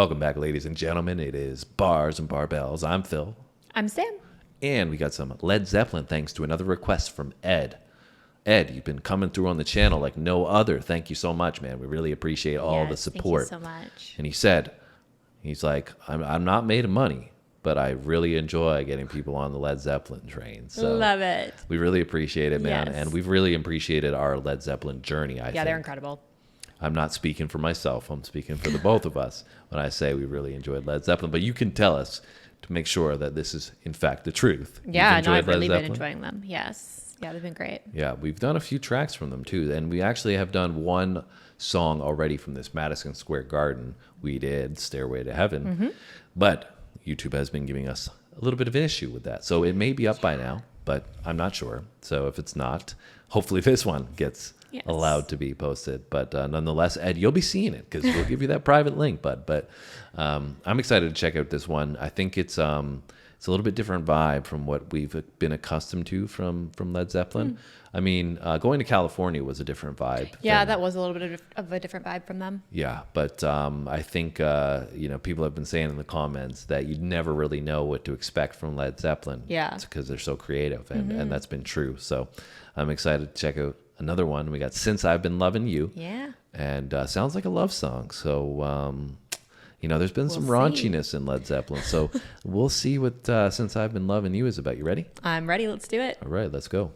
Welcome back, ladies and gentlemen. It is Bars and Barbells. I'm Phil. I'm Sam. And we got some Led Zeppelin thanks to another request from Ed. Ed, you've been coming through on the channel like no other. Thank you so much, man. We really appreciate all the support. Thank you so much. And he said, he's like, I'm not made of money, but I really enjoy getting people on the Led Zeppelin train. So love it. We really appreciate it, man. Yes. And we've really appreciated our Led Zeppelin journey, I think. Yeah, they're incredible. I'm not speaking for myself. I'm speaking for the both of us when I say we really enjoyed Led Zeppelin. But you can tell us to make sure that this is, in fact, the truth. Yeah, no, I've really been enjoying them. Yes. Yeah, they've been great. Yeah, we've done a few tracks from them, too. And we actually have done one song already from this Madison Square Garden. We did Stairway to Heaven. Mm-hmm. But YouTube has been giving us a little bit of an issue with that. So it may be up by now, but I'm not sure. So if it's not, hopefully this one gets allowed to be posted. But nonetheless, Ed, you'll be seeing it because we'll give you that private link. But I'm excited to check out this one. I think it's a little bit different vibe from what we've been accustomed to from Led Zeppelin. I mean, going to California was a different vibe. Yeah, that was a little bit of a different vibe from them. Yeah, but I think people have been saying in the comments that you'd never really know what to expect from Led Zeppelin. Yeah, because they're so creative, and that's been true. So I'm excited to check out another one. We got Since I've Been Loving You. Yeah, and sounds like a love song. So there's been some raunchiness in Led Zeppelin. So we'll see what Since I've Been Loving You is about. You ready? I'm ready. Let's do it. All right, let's go.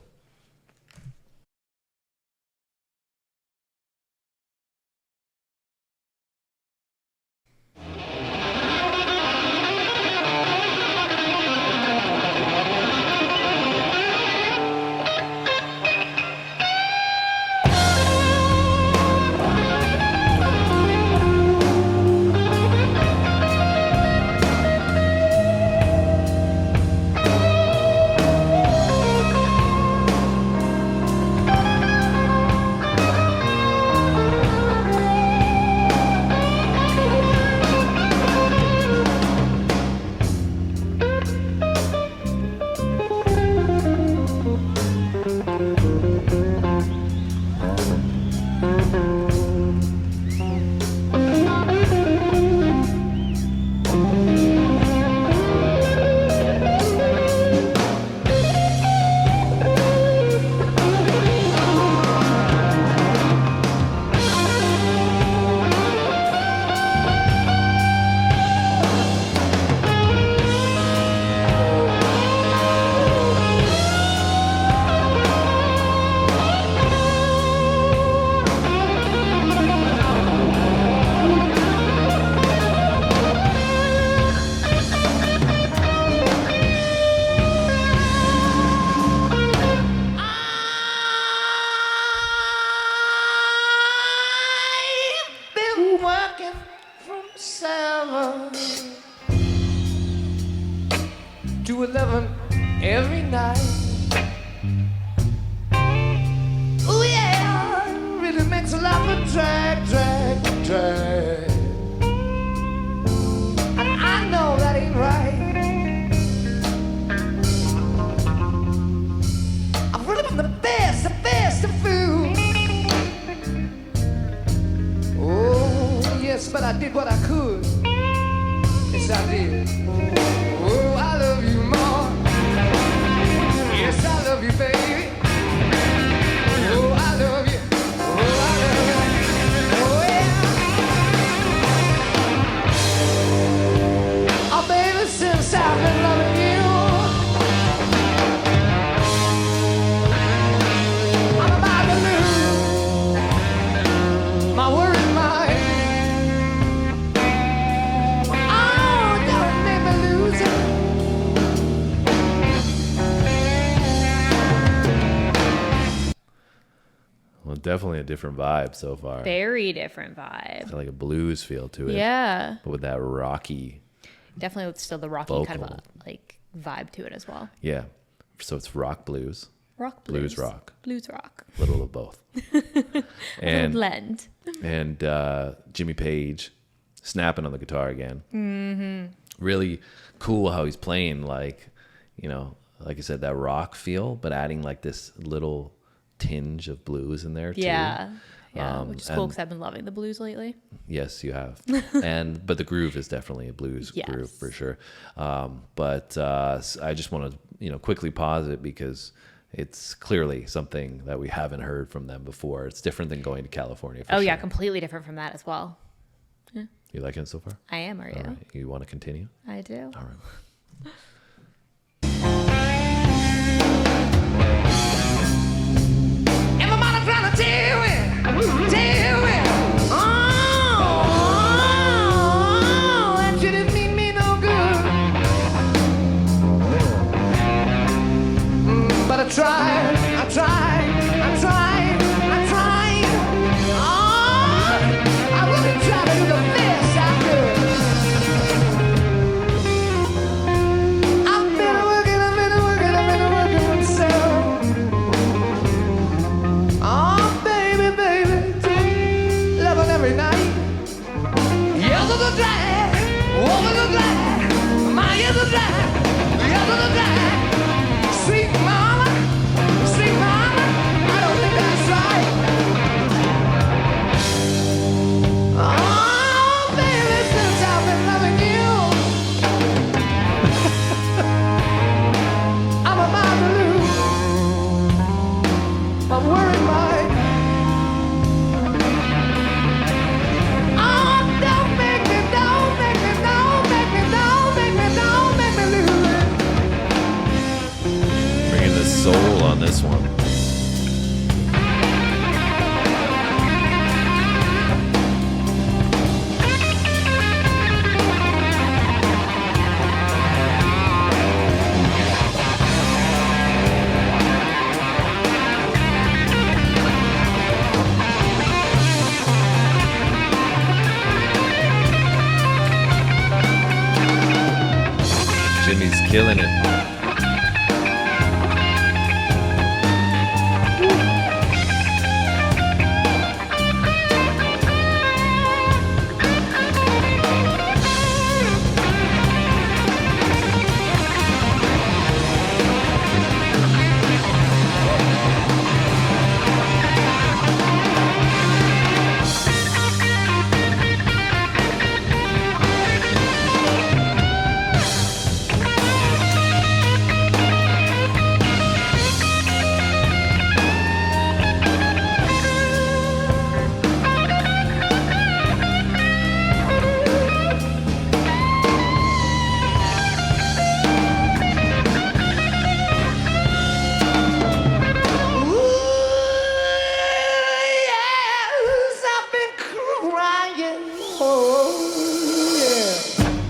To 11 every night. Oh yeah, really makes a lot of drag. And I know that ain't right. I've really been the best of food. Oh yes, but I did what I could. Yes, I did. Oh, I love you more. Yes, I love you, baby. Oh, I love you. Oh, I love you. Oh, yeah. Oh, baby, since I've been loving you, I'm about to lose my worried mind. Well, definitely a different vibe so far. Very different vibe. It's got like a blues feel to it. Yeah. But with that rocky. Definitely with still the rocky vocal. kind of vibe to it as well. Yeah. So it's rock blues. Rock blues. Blues rock. Blues rock. A little of both. And blend. And Jimmy Page snapping on the guitar again. Mm-hmm. Really cool how he's playing like I said, that rock feel, but adding like this little tinge of blues in there too. Yeah. Yeah, which is cool because I've been loving the blues lately. Yes, you have. But the groove is definitely a blues groove for sure. But I just want to, quickly pause it because it's clearly something that we haven't heard from them before. It's different than going to California. For yeah, completely different from that as well. Yeah. You liking it so far? I am. Are you? All right. You want to continue? I do. All right. Everybody trying to tell me. That you didn't mean me no good. But I tried. I really tried to do the best I could. I've been working so. Oh, baby, loving every night. Yes, the drag, over the drag, my yes, the drag, yes, the drag. Sweet mama, I don't think that's right. Oh, baby, since I've been loving you, I'm about to lose my worried mind. Oh, don't make me lose it. Bringing the soul on this one. Jimmy's killing it.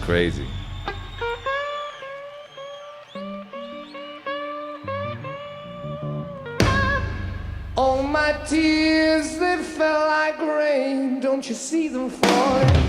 Crazy. All my tears that fell like rain, don't you see them falling?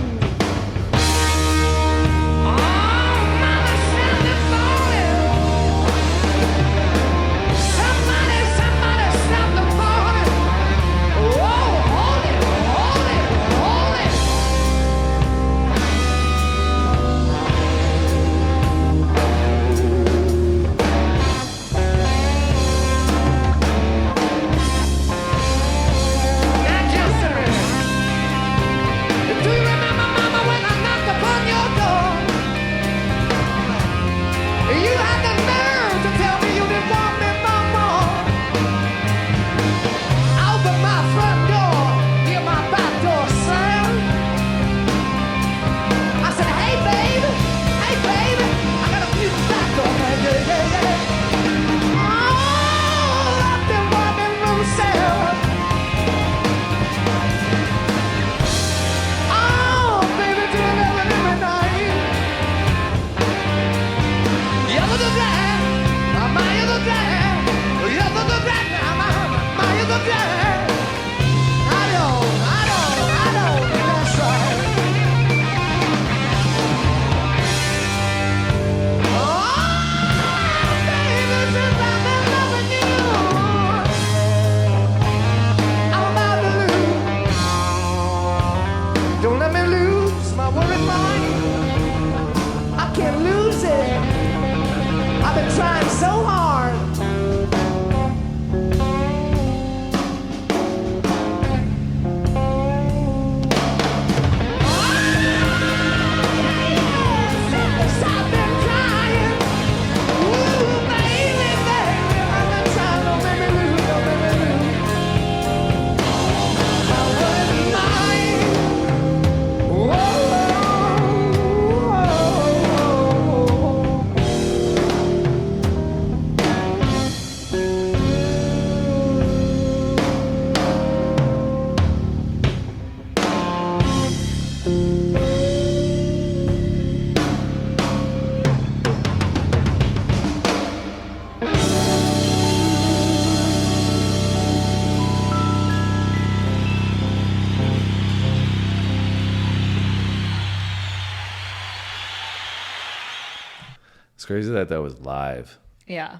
It's crazy that that was live. Yeah.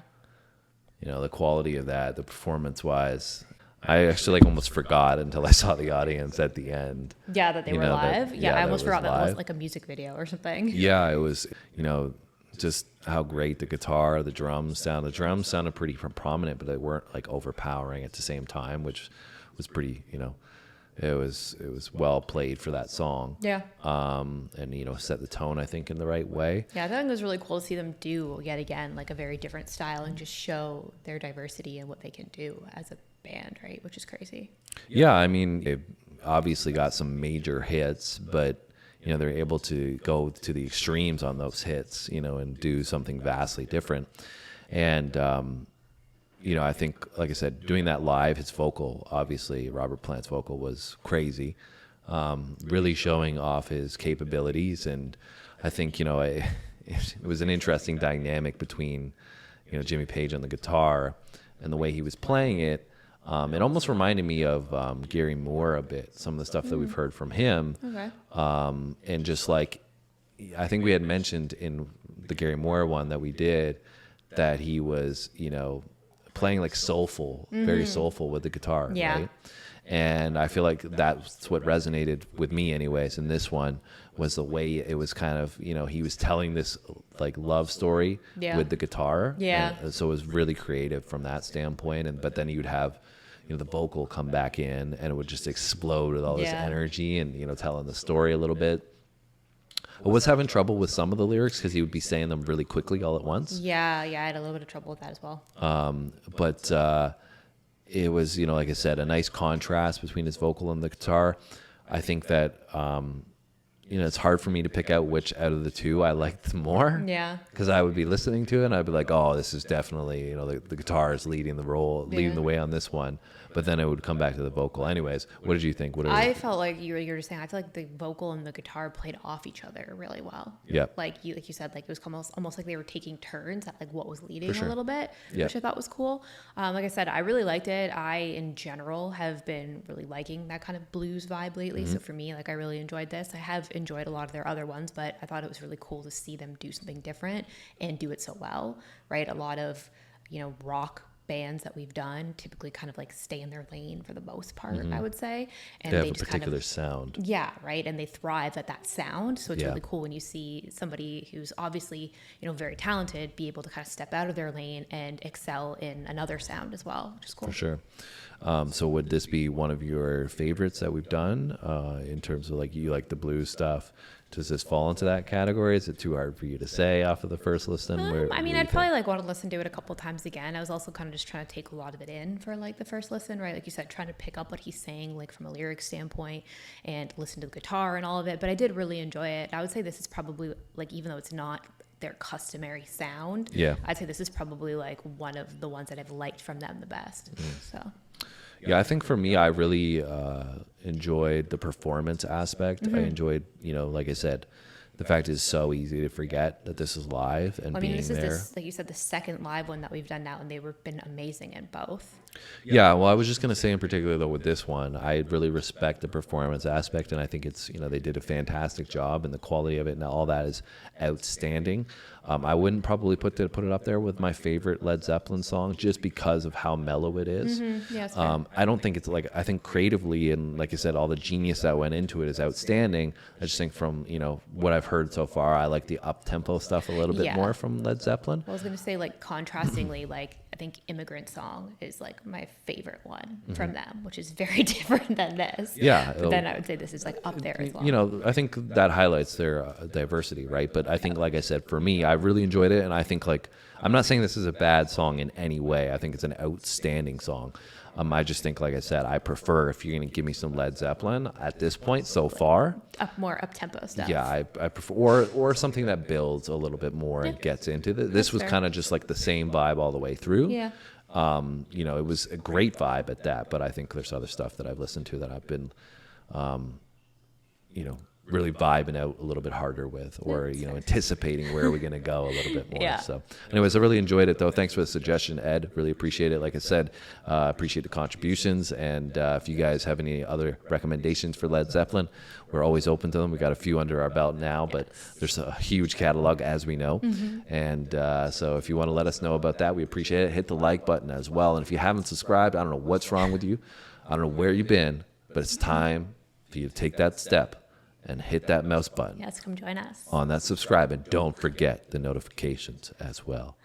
You know, the quality of that, the performance wise. I actually like almost forgot until I saw the audience at the end. Yeah, that they were live. Yeah, I almost forgot that live. was like a music video or something. Yeah, it was, you know, just how great the guitar, the drums sound. The drums sounded pretty prominent, but they weren't like overpowering at the same time, which was pretty, you know, it was well played for that song. Yeah. And, you know, set the tone, I think, in the right way. Yeah, I think it was really cool to see them do, yet again, like a very different style and just show their diversity and what they can do as a band, right? Which is crazy. Yeah, I mean, they've obviously got some major hits, but, you know, they're able to go to the extremes on those hits, you know, and do something vastly different. And, you know, I think, like I said, doing that live, his vocal, obviously, Robert Plant's vocal was crazy, really showing off his capabilities. And I think, you know, it was an interesting dynamic between, you know, Jimmy Page on the guitar and the way he was playing it. It almost reminded me of Gary Moore a bit, some of the stuff that we've heard from him. Okay. And just like, I think we had mentioned in the Gary Moore one that we did, that he was, you know, playing like soulful, very soulful with the guitar. Yeah. Right? And I feel like that's what resonated with me anyways. And this one was the way it was kind of, you know, he was telling this like love story with the guitar. Yeah. And so it was really creative from that standpoint. And, but then you'd have, you know, the vocal come back in and it would just explode with all this energy and, you know, telling the story a little bit. I was having trouble with some of the lyrics because he would be saying them really quickly all at once. Yeah, I had a little bit of trouble with that as well. But it was, you know, like I said, a nice contrast between his vocal and the guitar. I think that, you know, it's hard for me to pick out which out of the two I liked more. Yeah. Because I would be listening to it and I'd be like, oh, this is definitely, you know, the guitar is leading the way on this one. But then it would come back to the vocal. Anyways, what did you think? I felt like you were saying, I feel like the vocal and the guitar played off each other really well. Yeah. Like you said, like it was almost like they were taking turns at like what was leading a little bit, which I thought was cool. Like I said, I really liked it. I, in general, have been really liking that kind of blues vibe lately. So for me, like I really enjoyed this. I have enjoyed a lot of their other ones, but I thought it was really cool to see them do something different and do it so well, right? A lot of, you know, rock bands that we've done typically kind of like stay in their lane for the most part, I would say. And they have they a just particular kind of, sound. Yeah, right. And they thrive at that sound. So it's really cool when you see somebody who's obviously, you know, very talented be able to kind of step out of their lane and excel in another sound as well, which is cool. For sure. So would this be one of your favorites that we've done in terms of like you like the blues stuff? Does this fall into that category? Is it too hard for you to say off of the first listen? I mean, I'd probably like want to listen to it a couple times again. I was also kind of just trying to take a lot of it in for like the first listen, right? Like you said, trying to pick up what he's saying, like from a lyric standpoint and listen to the guitar and all of it. But I did really enjoy it. I would say this is probably like, even though it's not their customary sound, I'd say this is probably like one of the ones that I've liked from them the best. So. Yeah, I think for me, I really enjoyed the performance aspect. I enjoyed, you know, like I said, the fact is so easy to forget that this is live and being this there. Is like you said, the second live one that we've done now, and they've been amazing in both. Yeah, well, I was just going to say in particular, though, with this one, I really respect the performance aspect, and I think it's, you know, they did a fantastic job, and the quality of it and all that is outstanding. I wouldn't probably put it up there with my favorite Led Zeppelin song just because of how mellow it is. Yeah, I don't think it's like, I think creatively and like I said, all the genius that went into it is outstanding. I just think from, you know, what I've heard so far, I like the up-tempo stuff a little bit more from Led Zeppelin. Well, I was going to say, like, contrastingly, like, I think Immigrant Song is like my favorite one from them, which is very different than this. Yeah. But then I would say this is like up there as well. You know, I think that highlights their diversity, right? But I think, like I said, for me, I really enjoyed it. And I think, like, I'm not saying this is a bad song in any way. I think it's an outstanding song. I just think, like I said, I prefer if you're going to give me some Led Zeppelin at this point so far. More up-tempo stuff. Yeah, I prefer, or something that builds a little bit more and gets into this. This was kind of just like the same vibe all the way through. Yeah. You know, it was a great vibe at that, but I think there's other stuff that I've listened to that I've been, you know, really vibing out a little bit harder with, or anticipating where we're going to go a little bit more. Yeah. So anyways, I really enjoyed it though. Thanks for the suggestion, Ed. Really appreciate it. Like I said, appreciate the contributions, and if you guys have any other recommendations for Led Zeppelin, we're always open to them. We got a few under our belt now, but there's a huge catalog, as we know. And so if you want to let us know about that, we appreciate it. Hit the like button as well. And if you haven't subscribed, I don't know what's wrong with you. I don't know where you've been, but it's time for you to take that step and hit that mouse button. Yes, come join us on that subscribe, and don't forget the notifications as well.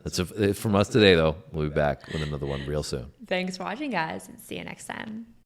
That's it from us today, though. We'll be back with another one real soon. Thanks for watching, guys, and see you next time.